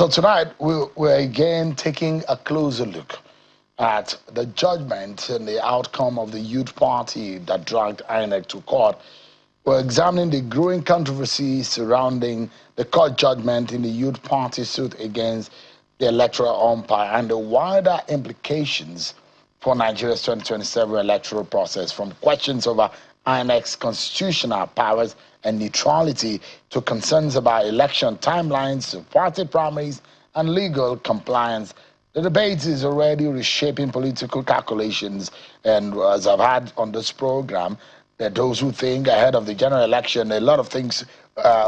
So tonight, we're again taking a closer look at the judgment and the outcome of the youth party that dragged INEC to court. We're examining the growing controversy surrounding the court judgment in the youth party suit against the electoral umpire and the wider implications for Nigeria's 2027 electoral process, from questions over INEC's constitutional powers and neutrality to concerns about election timelines, party primaries, and legal compliance. The debate is already reshaping political calculations, and as I've had on this program, there are those who think ahead of the general election, a lot of things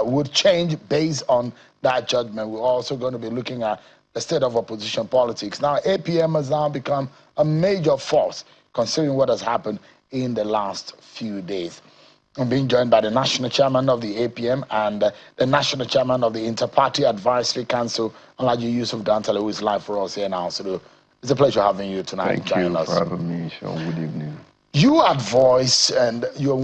would change based on that judgment. We're also going to be looking at the state of opposition politics. Now, APM has now become a major force, considering what has happened in the last few days. I'm being joined by the National Chairman of the APM and the National Chairman of the Inter-Party Advisory Council, Alhaji Yusuf Dantale, who is live for us here now. So it's a pleasure having you tonight. Thank you for having me, Sean. Good evening. You had voice, and you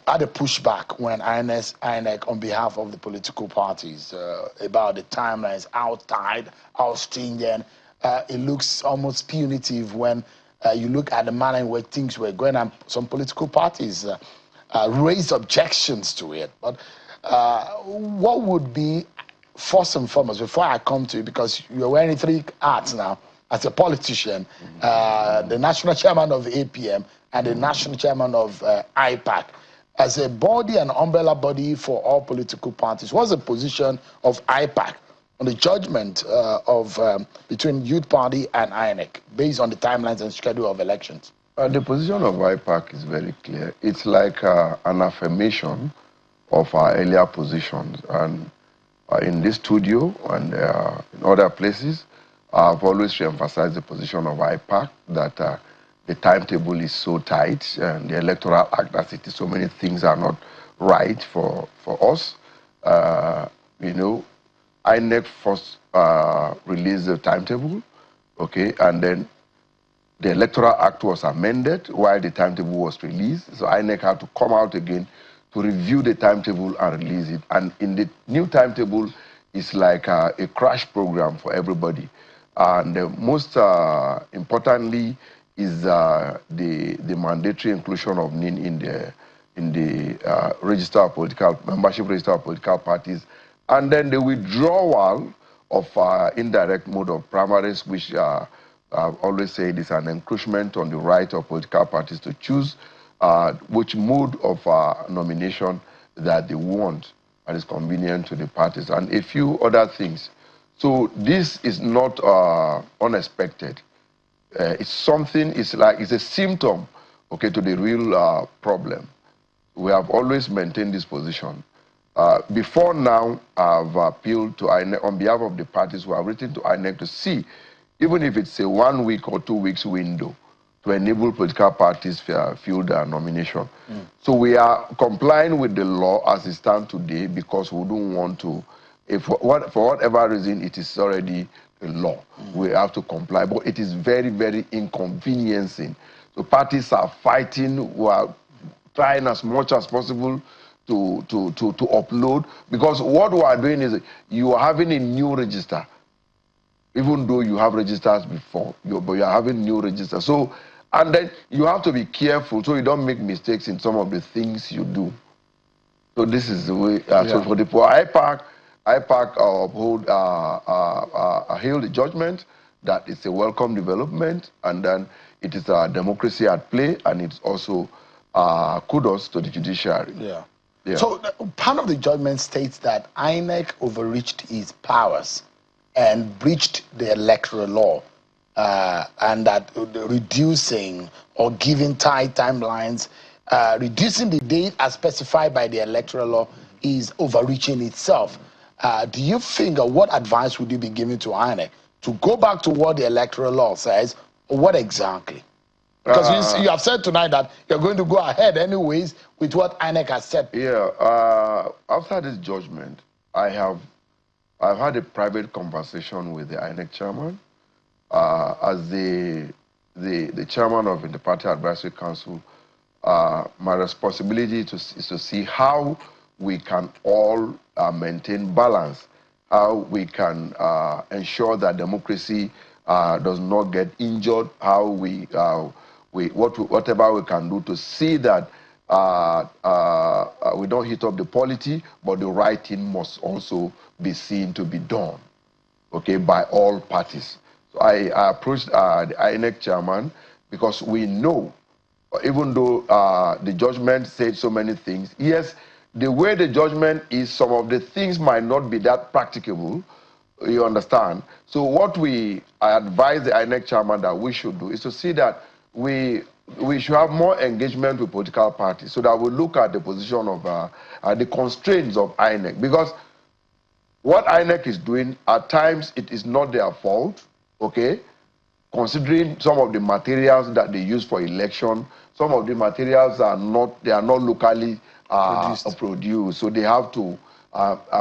had a pushback when INEC, on behalf of the political parties, about the timelines, how tight, how stringent. It looks almost punitive when you look at the manner in which things were going, and some political parties raised objections to it. But what would be, first and foremost, before I come to you, because you're wearing three hats now as a politician, the National Chairman of the APM and the National Chairman of IPAC, as a body and umbrella body for all political parties, what's the position of IPAC on the judgment between Youth Party and INEC, based on the timelines and schedule of elections? The position of IPAC is very clear. It's like an affirmation of our earlier positions. And in this studio and in other places, I've always re-emphasized the position of IPAC that the timetable is so tight, and the Electoral Act as it is, so many things are not right for us. You know, INEC first released the timetable, okay, and then the Electoral Act was amended while the timetable was released. So INEC had to come out again to review the timetable and release it. And in the new timetable, it's like a crash program for everybody. And most importantly is the mandatory inclusion of NIN in the register of political membership register of political parties, and then the withdrawal of indirect mode of primaries, which I've always said is an encroachment on the right of political parties to choose which mode of nomination that they want and is convenient to the parties, and a few other things. So this is not unexpected. It's something, it's a symptom, okay, to the real problem. We have always maintained this position. Before now, I've appealed to INEC on behalf of the parties who have written to INEC to see, even if it's a 1 week or 2 weeks window, to enable political parties field their nomination. So we are complying with the law as it stands today, because we don't want to, for whatever reason, it is already a law. We have to comply, but it is very, very inconveniencing. So parties are fighting, we are trying as much as possible to upload, because what we are doing is you are having a new register, even though you have registers before, but you are having new registers. So, and then you have to be careful so you don't make mistakes in some of the things you do. So this is the way. So for the IPAC hailed the judgment that it's a welcome development, and then it is a democracy at play, and it's also kudos to the judiciary. Yeah. So part of the judgment states that INEC overreached its powers and breached the electoral law, and that reducing or giving tight timelines, reducing the date as specified by the electoral law is overreaching itself. Do you think, or what advice would you be giving to INEC to go back to what the electoral law says, or what exactly? Because you have said tonight that you're going to go ahead anyways with what INEC has said. Yeah, after this judgment, I've had a private conversation with the INEC chairman. As the chairman of the Party Advisory Council, my responsibility is to see how we can all maintain balance how we can ensure that democracy does not get injured, how whatever we can do to see that we don't hit up the polity, but the right thing must also be seen to be done, okay, by all parties. So I approached the INEC chairman because we know, even though the judgment said so many things, yes, the way the judgment is, some of the things might not be that practicable, you understand? So what I advise the INEC chairman that we should do is to see that we should have more engagement with political parties so that we look at the position of the constraints of INEC. Because what INEC is doing, at times, it is not their fault, okay? Considering some of the materials that they use for election, some of the materials are not locally produced. So they have to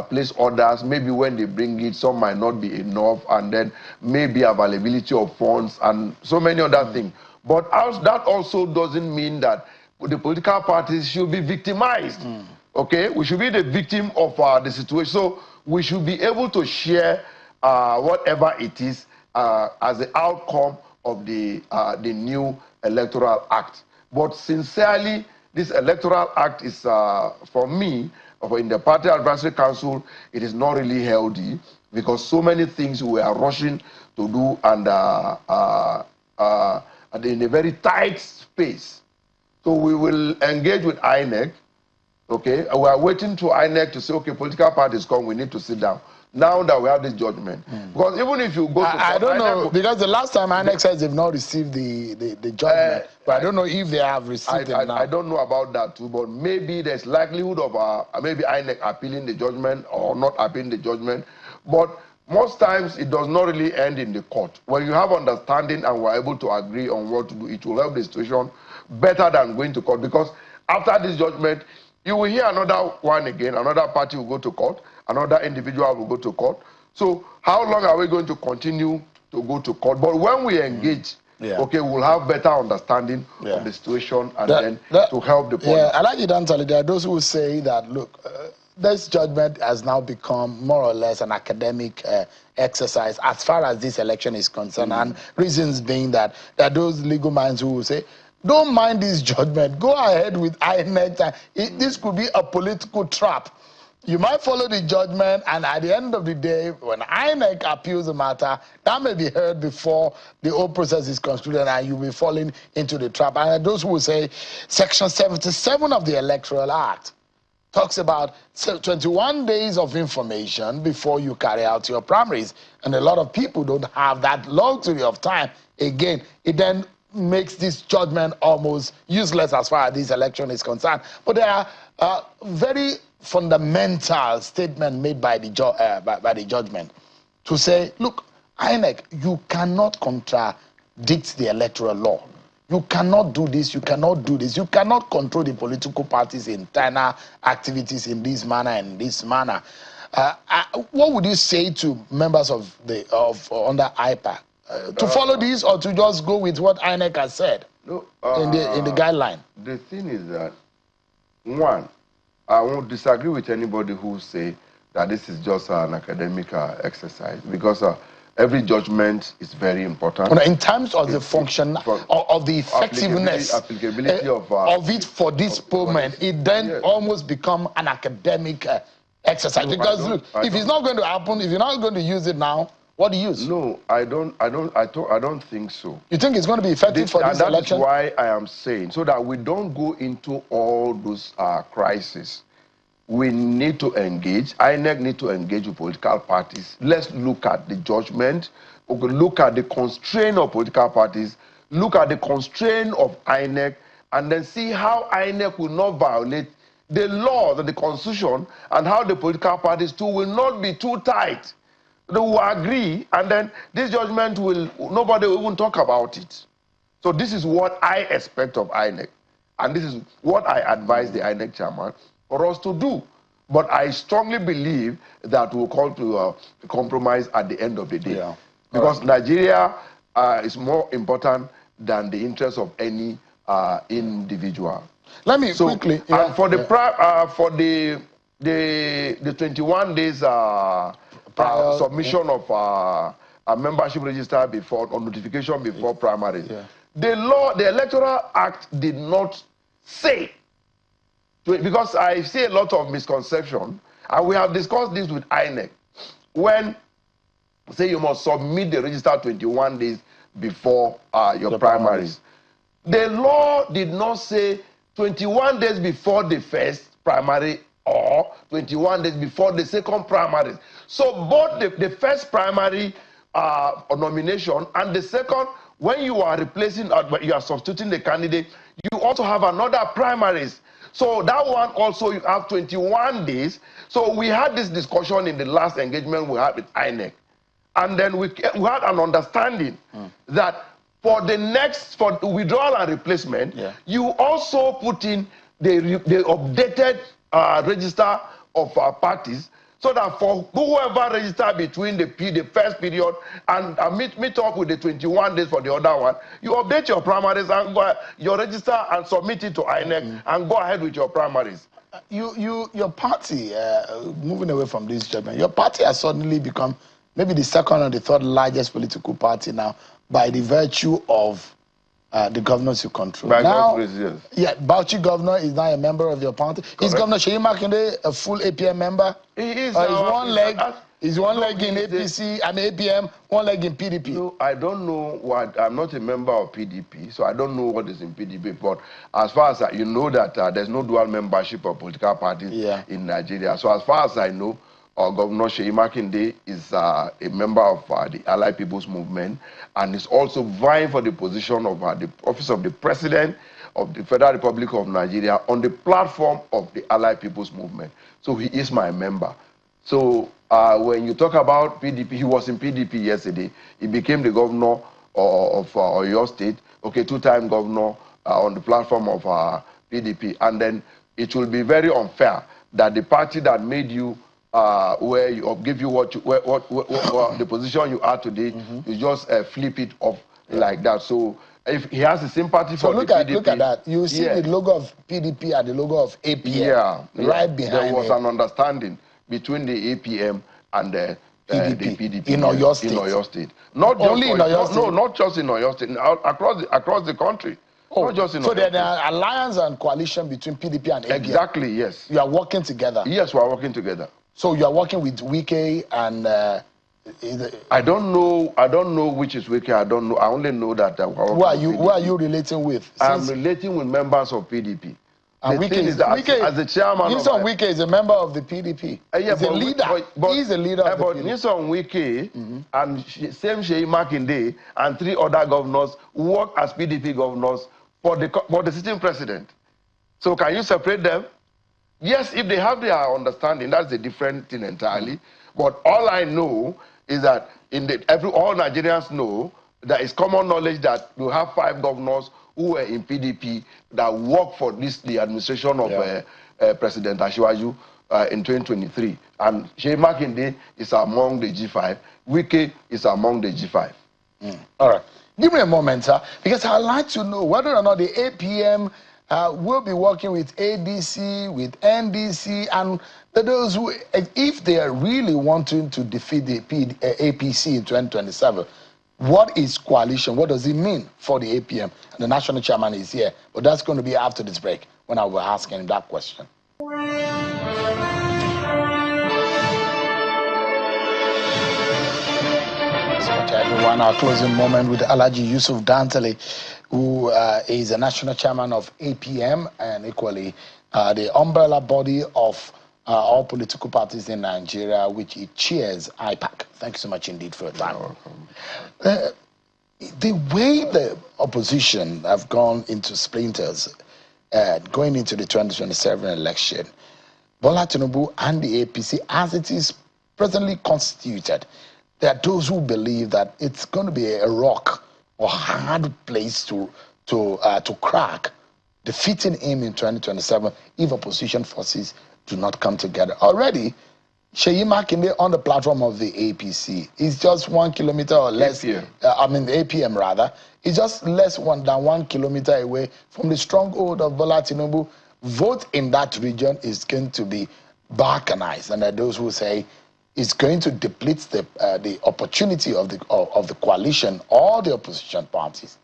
place orders. Maybe when they bring it, some might not be enough, and then maybe availability of funds and so many other things. But that also doesn't mean that the political parties should be victimized. Okay, we should be the victim of the situation. So we should be able to share whatever it is as the outcome of the new Electoral Act. But sincerely, this Electoral Act is, for me, in the Party Advisory Council, it is not really healthy because so many things we are rushing to do and in a very tight space. So we will engage with INEC. Okay, we are waiting to INEC to say, okay, political parties come, we need to sit down. Now that we have this judgment. Because even if you go to... I don't know, because the last time INEC says they've not received the judgment, but I don't know if they have received it now. I don't know about that too, but maybe there's likelihood of maybe INEC appealing the judgment or not appealing the judgment. But most times it does not really end in the court. When you have understanding and we're able to agree on what to do, it will help the situation better than going to court. Because after this judgment, you will hear another one again, another party will go to court, another individual will go to court. So how long are we going to continue to go to court? But when we engage, okay, we'll have better understanding of the situation and then to help the policy. Yeah, I like it, Anthony. There are those who say that, look, this judgment has now become more or less an academic exercise as far as this election is concerned. And reasons being that there are those legal minds who will say, don't mind this judgment. Go ahead with INEC. This could be a political trap. You might follow the judgment, and at the end of the day, when INEC appeals the matter, that may be heard before the whole process is concluded, and you'll be falling into the trap. And those who will say Section 77 of the Electoral Act talks about 21 days of information before you carry out your primaries. And a lot of people don't have that luxury of time. Again, it then makes this judgment almost useless as far as this election is concerned. But there are very fundamental statement made by the judgment to say, look, INEC, you cannot contradict the electoral law. You cannot do this, you cannot do this. You cannot control the political parties' internal activities in this manner and this manner. What would you say to members of under IPAC? To follow this or to just go with what INEC has said in the guideline? The thing is that, one, I won't disagree with anybody who say that this is just an academic exercise, because every judgment is very important. In terms of the function, of the effectiveness, applicability of it for this moment, it then almost become an academic exercise. No, because look, if it's not going to happen, if you're not going to use it now, what do you use? No, I don't think so. You think it's going to be effective for this election? That's why I am saying, so that we don't go into all those crises. We need to engage. INEC need to engage with political parties. Let's look at the judgment. Look at the constraint of political parties. Look at the constraint of INEC, and then see how INEC will not violate the laws and the constitution, and how the political parties too will not be too tight. They will agree, and then this judgment nobody will even talk about it. So this is what I expect of INEC, and this is what I advise the INEC chairman for us to do. But I strongly believe that we'll come to a compromise at the end of the day. Yeah. Because Nigeria is more important than the interest of any individual. Let me quickly... And for the 21 days submission of a membership register before, or notification before primaries. Yeah. The Electoral Act did not say, because I see a lot of misconception, and we have discussed this with INEC, when say you must submit the register 21 days before your primaries. The law did not say 21 days before the first primary or 21 days before the second primary. So both the first primary nomination and the second, when you are replacing, you are substituting the candidate, you also have another primaries. So that one also you have 21 days. So we had this discussion in the last engagement we had with INEC. And then we had an understanding that for the withdrawal and replacement, you also put in the updated register of parties, so that for whoever registered between the first period and meet up with the 21 days for the other one, you update your primaries and your register and submit it to INEC and go ahead with your primaries. Your party, moving away from this judgment, your party has suddenly become maybe the second or the third largest political party now by the virtue of the governors you control. By now, yes. Yeah, Bauchi governor is now a member of your party. Correct. Is Governor Seyi Makinde a full APM member? He is. Is one leg in APC, APM, one leg in PDP? No, I don't know what. I'm not a member of PDP, so I don't know what is in PDP. But as far as you know that there's no dual membership of political parties in Nigeria. So as far as I know, Governor Seyi Makinde is a member of the Allied People's Movement, and is also vying for the position of the office of the President of the Federal Republic of Nigeria on the platform of the Allied People's Movement. So he is my member. So when you talk about PDP, he was in PDP yesterday. He became the governor of Oyo State, two-time governor on the platform of PDP. And then it will be very unfair that the party that made you where you give you what the position you are today, you just flip it off like that. So if he has a sympathy for the PDP, look at that. You see the logo of PDP and the logo of APM right behind. There was an understanding between the APM and the PDP in Oyo State. In Oyo State, not only in Oyo State. No, not just in Oyo State. Across the country. Not just in so Oyo State. there's an alliance and coalition between PDP and APM. Exactly. Yes. You are working together. Yes, we are working together. So you are working with Wike and. I don't know which is Wike. I don't know. I only know that. Who are you relating with? I'm relating with members of PDP. And Wike is as the chairman. Nyesom Wike is a member of the PDP. He's a leader. He's a leader of the PDP. Nyesom Wike and same Seyi Makinde and 3 other governors work as PDP governors for the sitting president. So can you separate them? Yes, if they have their understanding, that's a different thing entirely. But all I know is that all Nigerians know that it's common knowledge that you have 5 governors who were in PDP that work for the administration of President Asiwaju in 2023. And Seyi Makinde is among the G5. Wike is among the G5. All right. Give me a moment, sir, because I'd like to know whether or not the APM will be working with ADC, with NDC, and those who, if they are really wanting to defeat the APC in 2027, what is coalition? What does it mean for the APM? And the national chairman is here, but that's going to be after this break when I will ask him that question. Everyone, our closing moment with Alhaji Yusuf Dantale, who is the national chairman of APM and equally the umbrella body of all political parties in Nigeria, which it chairs, IPAC. Thank you so much indeed for your time. The way the opposition have gone into splinters going into the 2027 election, Bola Tinubu and the APC, as it is presently constituted, there are those who believe that it's going to be a rock or hard place to crack, defeating him in 2027 if opposition forces do not come together. Already, Seyi Makinde on the platform of the APC is just 1 kilometer or less. The APM rather, is just less than 1 kilometer away from the stronghold of Bola Tinubu. Vote in that region is going to be balkanized, and there are those who say is going to deplete the opportunity of the coalition or the opposition parties?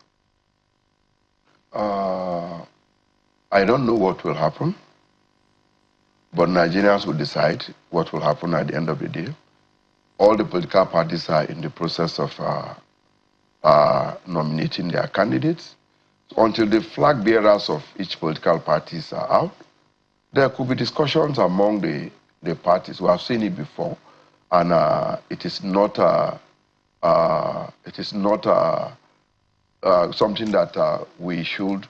I don't know what will happen, but Nigerians will decide what will happen at the end of the day. All the political parties are in the process of nominating their candidates. Until the flag bearers of each political parties are out, there could be discussions among the parties. We have seen it before, and it is not something that we should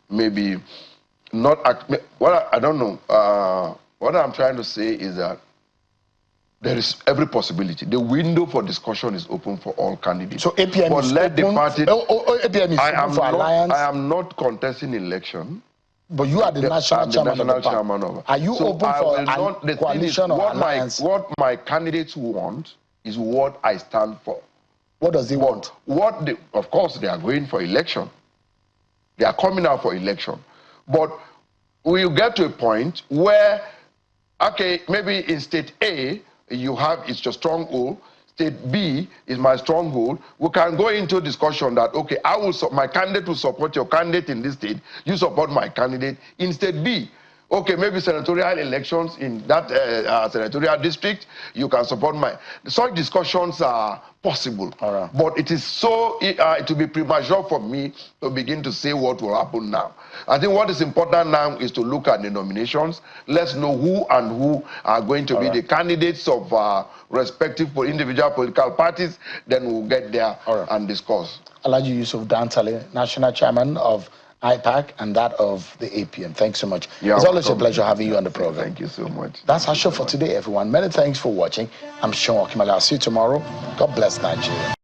maybe not. I don't know. What I'm trying to say is that there is every possibility. The window for discussion is open for all candidates. So APM but is let open. The party. APM is open for alliance. I am not contesting election. But you are the national chairman of the party. Are you open for a coalition or alliance? What my candidates want is what I stand for. What does he want? Of course, they are going for election. They are coming out for election. But we'll get to a point where, okay, maybe in state A, it's your stronghold. State B is my stronghold. We can go into discussion that, okay, my candidate will support your candidate in this state. You support my candidate in state B. Okay, maybe senatorial elections in that senatorial district, you can support such discussions are possible. Right. But it is so, it will be premature for me to begin to say what will happen now. I think what is important now is to look at the nominations. Let's know who are going to be the candidates of respective individual political parties. Then we'll get there and discuss. Alhaji Yusuf Dantale, National Chairman of IPAC and that of the APM. Thanks so much. It's always a pleasure having you on the program. Thank you so much. That's our show for today, everyone. Many thanks for watching. I'm Sean Okimala. I'll see you tomorrow. God bless Nigeria.